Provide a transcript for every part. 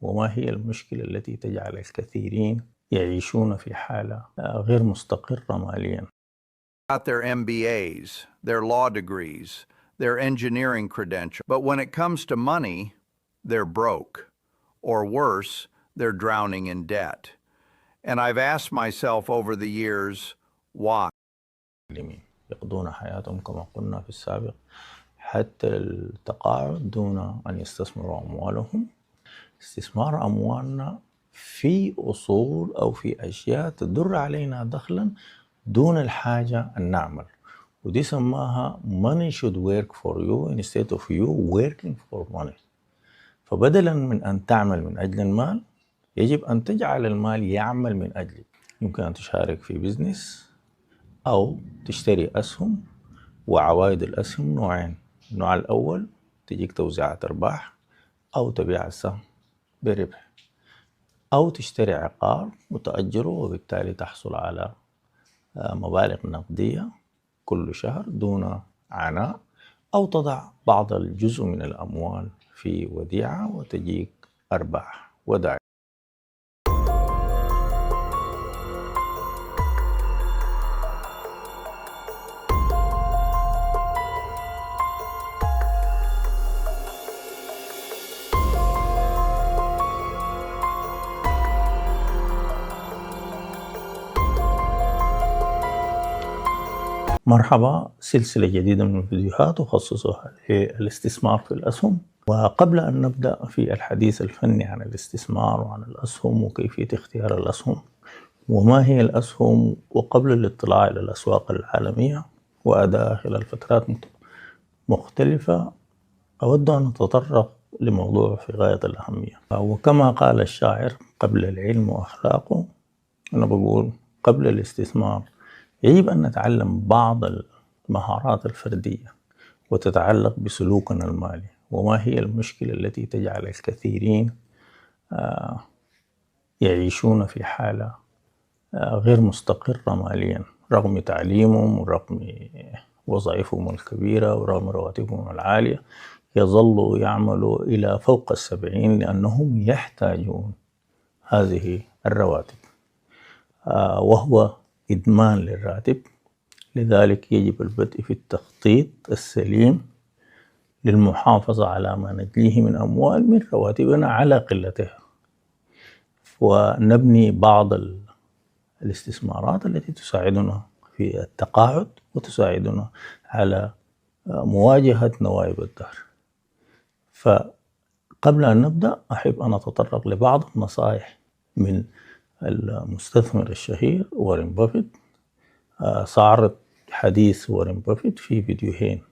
وما هي المشكلة التي تجعل الكثيرين يعيشون في حالة غير مستقرة ماليا. Got their MBAs, their law degrees, their engineering credentials, but when it comes to money, they're broke, or worse, they're drowning in debt. And I've asked myself over the years, why? يقضون حياتهم كما قلنا في السابق حتى التقاعد دون أن يستثمروا أموالهم. استثمار أموالنا في أصول أو في أشياء تدر علينا دخلا دون الحاجة أن نعمل، ودي سماها money should work for you instead of you working for money. فبدلا من أن تعمل من أجل المال يجب أن تجعل المال يعمل من أجلك. يمكن أن تشارك في بيزنس أو تشتري أسهم، وعوائد الأسهم نوعين: النوع الأول تجيك توزيعات أرباح أو تبيع السهم بربح، أو تشتري عقار وتأجره وبالتالي تحصل على مبالغ نقدية كل شهر دون عناء، أو تضع بعض الجزء من الأموال في وديعة وتجيك أرباح ودائع. مرحبا، سلسلة جديدة من الفيديوهات أخصصها للاستثمار في الأسهم. وقبل أن نبدأ في الحديث الفني عن الاستثمار وعن الأسهم وكيفية اختيار الأسهم وما هي الأسهم، وقبل الاطلاع إلى الأسواق العالمية وأدائها خلال فترات مختلفة، أود أن أتطرق لموضوع في غاية الأهمية. وكما قال الشاعر: قبل العلم وأخلاقه، أنا بقول قبل الاستثمار يجب أن نتعلم بعض المهارات الفردية وتتعلق بسلوكنا المالي، وما هي المشكلة التي تجعل الكثيرين يعيشون في حالة غير مستقرة ماليا رغم تعليمهم ورغم وظائفهم الكبيرة ورغم رواتبهم العالية. يظلوا يعملوا إلى فوق 70 لأنهم يحتاجون هذه الرواتب، وهو إدمان للراتب. لذلك يجب البدء في التخطيط السليم للمحافظة على ما نجنيه من أموال من رواتبنا على قلتها، ونبني بعض الاستثمارات التي تساعدنا في التقاعد وتساعدنا على مواجهة نوائب الدهر. فقبل أن نبدأ أحب أن أتطرق لبعض النصائح من المستثمر الشهير وارين بافيت. سأعرض حديث وارين بافيت في فيديوهين.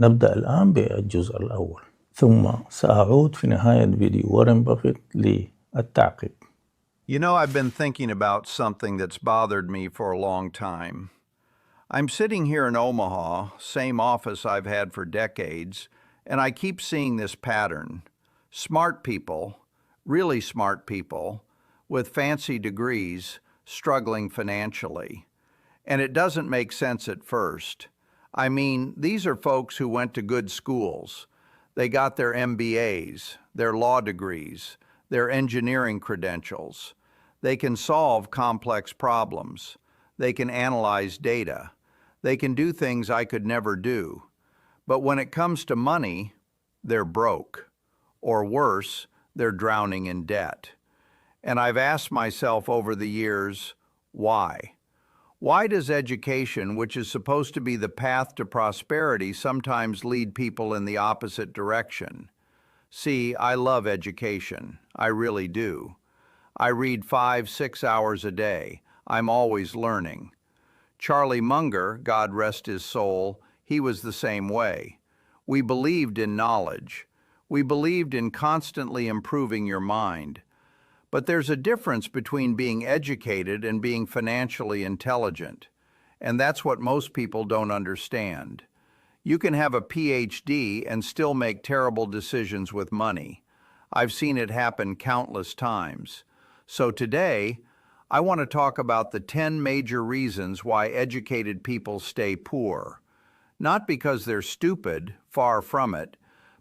نبدأ الآن بالجزء الأول، ثم سأعود في نهاية فيديو وارين بافيت للتعقيب. You know, I've been thinking about something that's bothered me for a long time. I'm sitting here in Omaha, same office I've had for decades, and I keep seeing this pattern. Smart people, really smart people, with fancy degrees, struggling financially. And it doesn't make sense at first. I mean, these are folks who went to good schools. They got their MBAs, their law degrees, their engineering credentials. They can solve complex problems. They can analyze data. They can do things I could never do. But when it comes to money, they're broke. Or worse, they're drowning in debt. And I've asked myself over the years, why? Why does education, which is supposed to be the path to prosperity, sometimes lead people in the opposite direction? See, I love education. I really do. I read 5-6 hours a day. I'm always learning. Charlie Munger, God rest his soul, he was the same way. We believed in knowledge. We believed in constantly improving your mind. But there's a difference between being educated and being financially intelligent. And that's what most people don't understand. You can have a PhD and still make terrible decisions with money. I've seen it happen countless times. So today, I want to talk about the 10 major reasons why educated people stay poor. Not because they're stupid, far from it,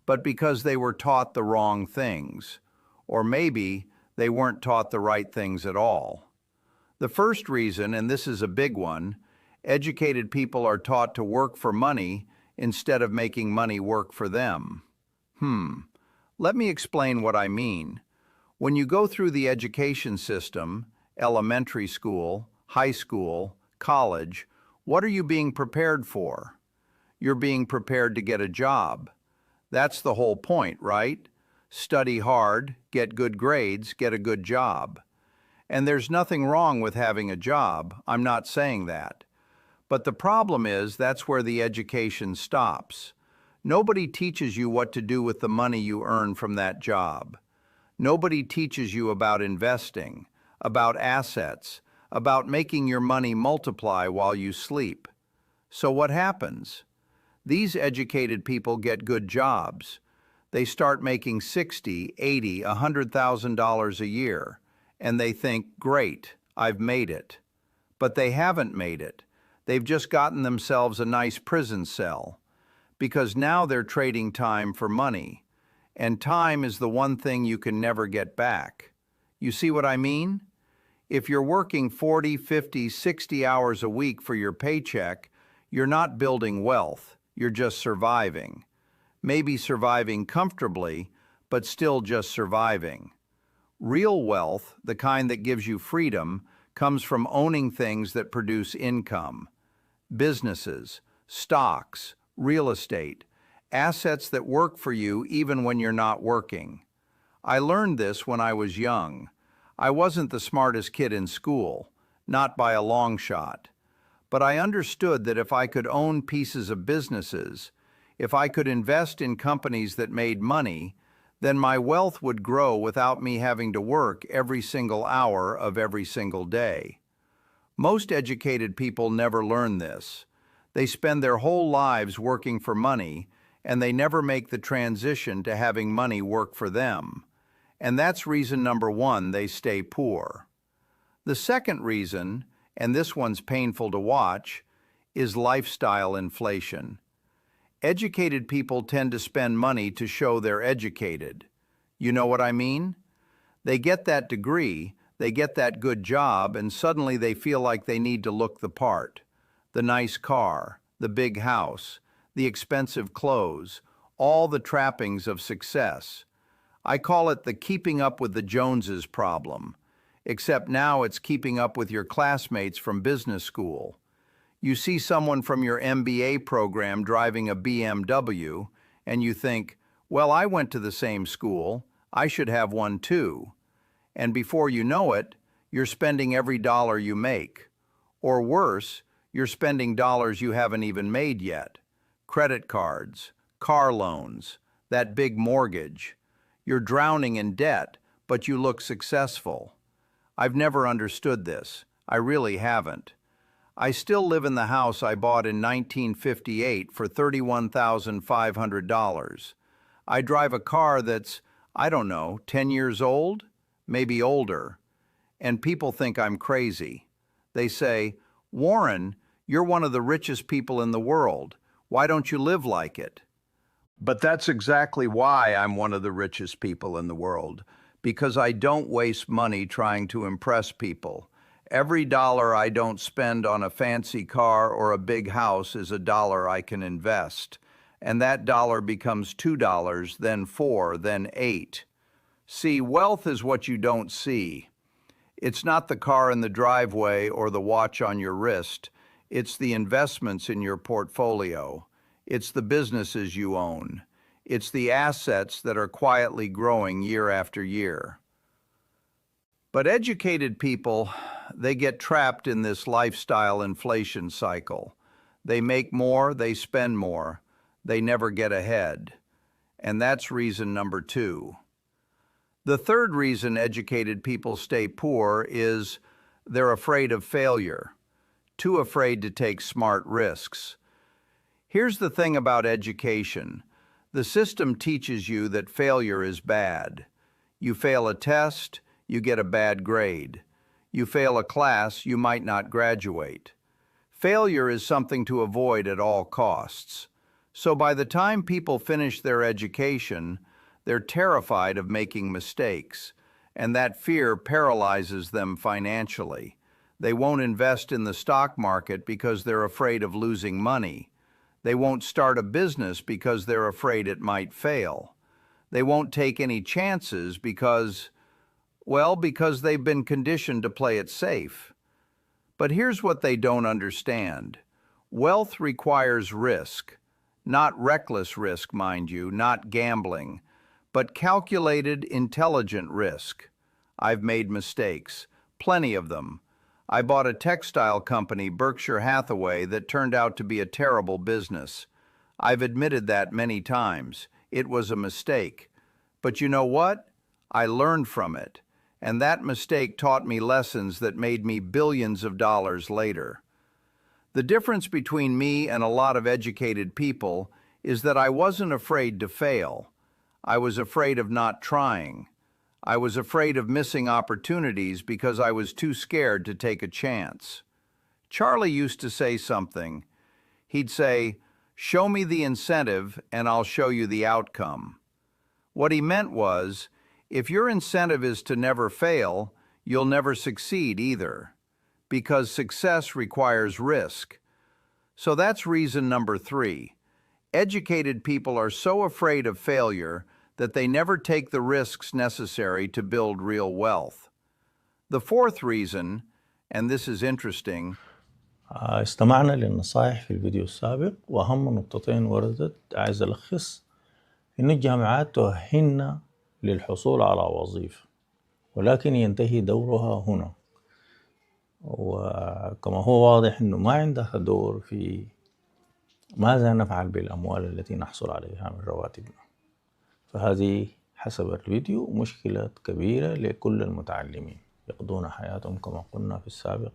but because they were taught the wrong things, or maybe they weren't taught the right things at all. The first reason, and this is a big one, educated people are taught to work for money instead of making money work for them. Let me explain what I mean. When you go through the education system, elementary school, high school, college, what are you being prepared for? You're being prepared to get a job. That's the whole point, right? Study hard, get good grades, get a good job. And there's nothing wrong with having a job, I'm not saying that. But the problem is that's where the education stops. Nobody teaches you what to do with the money you earn from that job. Nobody teaches you about investing, about assets, about making your money multiply while you sleep. So what happens? These educated people get good jobs. They start making $60,000, $80,000, $100,000 a year, and they think, great, I've made it. But they haven't made it. They've just gotten themselves a nice prison cell, because now they're trading time for money, and time is the one thing you can never get back. You see what I mean? If you're working 40, 50, 60 hours a week for your paycheck, you're not building wealth, you're just surviving. Maybe surviving comfortably, but still just surviving. Real wealth, the kind that gives you freedom, comes from owning things that produce income. Businesses, stocks, real estate, assets that work for you even when you're not working. I learned this when I was young. I wasn't the smartest kid in school, not by a long shot. But I understood that if I could own pieces of businesses, if I could invest in companies that made money, then my wealth would grow without me having to work every single hour of every single day. Most educated people never learn this. They spend their whole lives working for money, and they never make the transition to having money work for them. And that's reason number one, they stay poor. The second reason, and this one's painful to watch, is lifestyle inflation. Educated people tend to spend money to show they're educated. You know what I mean? They get that degree, they get that good job, and suddenly they feel like they need to look the part. The nice car, the big house, the expensive clothes, all the trappings of success. I call it the keeping up with the Joneses problem, except now it's keeping up with your classmates from business school. You see someone from your MBA program driving a BMW, and you think, well, I went to the same school, I should have one too. And before you know it, you're spending every dollar you make. Or worse, you're spending dollars you haven't even made yet. Credit cards, car loans, that big mortgage. You're drowning in debt, but you look successful. I've never understood this. I really haven't. I still live in the house I bought in 1958 for $31,500. I drive a car that's, I don't know, 10 years old? Maybe older. And people think I'm crazy. They say, Warren, you're one of the richest people in the world. Why don't you live like it? But that's exactly why I'm one of the richest people in the world. Because I don't waste money trying to impress people. Every dollar I don't spend on a fancy car or a big house is a dollar I can invest. And that dollar becomes $2, then $4, then $8. See, wealth is what you don't see. It's not the car in the driveway or the watch on your wrist. It's the investments in your portfolio. It's the businesses you own. It's the assets that are quietly growing year after year. But educated people, they get trapped in this lifestyle inflation cycle. They make more, they spend more. They never get ahead. And that's reason number two. The third reason educated people stay poor is they're afraid of failure, too afraid to take smart risks. Here's the thing about education. The system teaches you that failure is bad. You fail a test, you get a bad grade. You fail a class, you might not graduate. Failure is something to avoid at all costs. So by the time people finish their education, They're terrified of making mistakes, and that fear paralyzes them financially. They won't invest in the stock market because they're afraid of losing money. They won't start a business because they're afraid it might fail. They won't take any chances because they've been conditioned to play it safe. But here's what they don't understand. Wealth requires risk. Not reckless risk, mind you, not gambling, but calculated, intelligent risk. I've made mistakes, plenty of them. I bought a textile company, Berkshire Hathaway, that turned out to be a terrible business. I've admitted that many times. It was a mistake. But you know what? I learned from it, and that mistake taught me lessons that made me billions of dollars later. The difference between me and a lot of educated people is that I wasn't afraid to fail. I was afraid of not trying. I was afraid of missing opportunities because I was too scared to take a chance. Charlie used to say something. He'd say, "Show me the incentive and I'll show you the outcome." What he meant was, if your incentive is to never fail, you'll never succeed either, because success requires risk. So that's reason number 3. Educated people are so afraid of failure that they never take the risks necessary to build real wealth. The 4th reason, and this is interesting, استمعنا للنصائح في الفيديو السابق، وأهم نقطتين وردت عايز ألخص إن الجامعات تؤهلنا للحصول على وظيفة، ولكن ينتهي دورها هنا. وكما هو واضح إنه ما عندها دور في ماذا نفعل بالأموال التي نحصل عليها من رواتبنا. فهذه حسب الفيديو مشكلة كبيرة لكل المتعلمين، يقضون حياتهم كما قلنا في السابق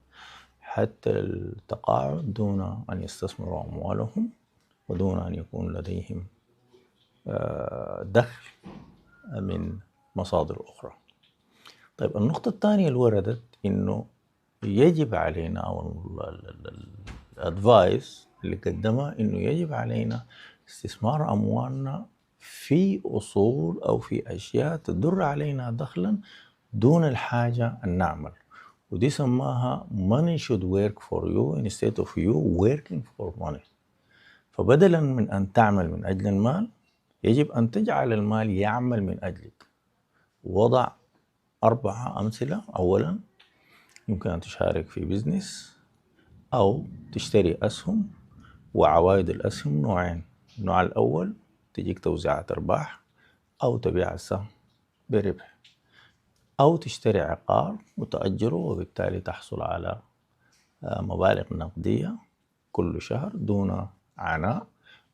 حتى التقاعد دون أن يستثمروا أموالهم ودون أن يكون لديهم دخل من مصادر أخرى. طيب النقطة الثانية اللي وردت إنه يجب علينا، أو الأدفايس اللي قدمها إنه يجب علينا استثمار أموالنا في أصول أو في أشياء تدر علينا دخلا دون الحاجة أن نعمل، ودي سماها money should work for you instead of you working for money. فبدلا من أن تعمل من أجل المال يجب أن تجعل المال يعمل من أجلك. وضع 4 أمثلة. أولا، يمكن أن تشارك في بيزنس أو تشتري أسهم، وعوائد الأسهم نوعين. النوع الأول تجيك توزيعات أرباح أو تبيع السهم بربح، أو تشتري عقار وتأجره وبالتالي تحصل على مبالغ نقدية كل شهر دون عناء،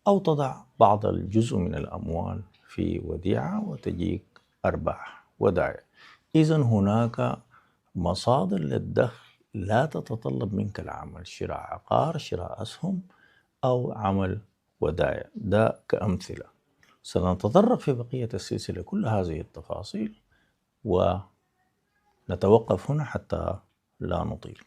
أو تضع بعض الجزء من الأموال في وديعة وتجيك أرباح ودائع. إذن هناك مصادر للدخل لا تتطلب منك العمل، شراء عقار، شراء أسهم، أو عمل ودائع. ده كأمثلة. سنتطرق في بقية السلسلة كل هذه التفاصيل، ونتوقف هنا حتى لا نطيل.